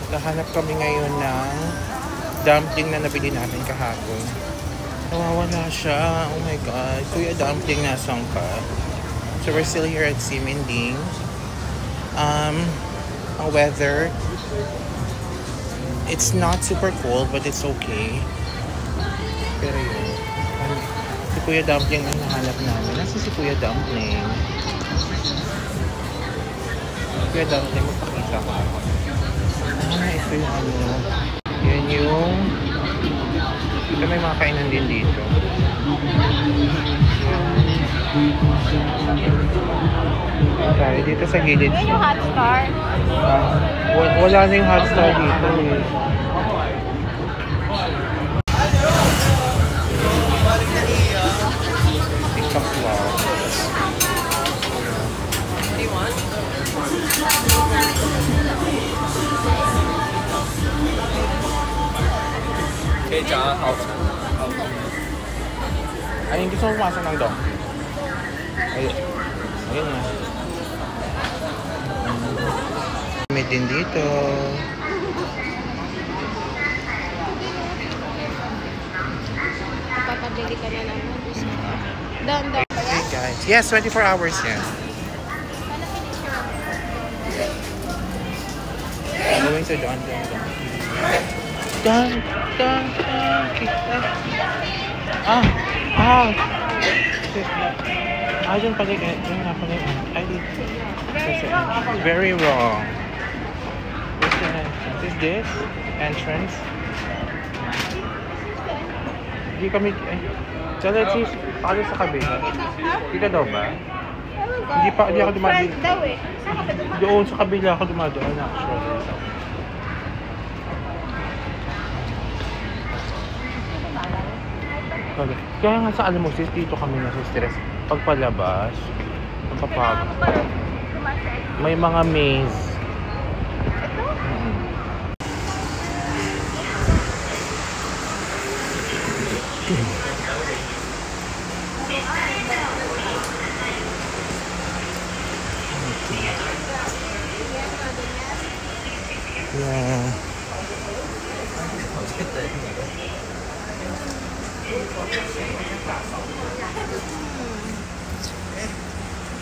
Nahanap kami ngayon ng dumpling na nabili namin kahapon. Nawawala siya. Oh my God. Kuya Dumpling, nasaan ka? So we're still here at Siminding. Ang weather, it's not super cold but it's okay. Pero yun. Si Kuya Dumpling ang nahanap namin. Nasa si Kuya Dumpling? Kuya Dumpling, magpakita ko ako. Ito yung ano. Yan yung... Ito may mga kainan din dito. Okay, dito sa gilid. Yan yung hot star. Wala na yung hot star dito eh. TikTok vlog. Do you want? Ay, hindi gusto mo pumasok ng dong. Ayun na. May din dito. Papabili ka na naman. Down. Hey guys. Yes, 24 hours yan. Going to Don. I didn't pala yun. Very wrong. Is this entrance? Hindi kami... So let's see. Pakali sa kabila. Dito daw ba? Hindi ako dumadaan. daw eh. Saan ka ba dumadaan? Doon sa kabila ako dumadaan actually. Kaya nga sa alam mo sis, dito kami nasa-stress. Pagpalabas, napapagod. May mga maze. Yeah.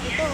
Ito.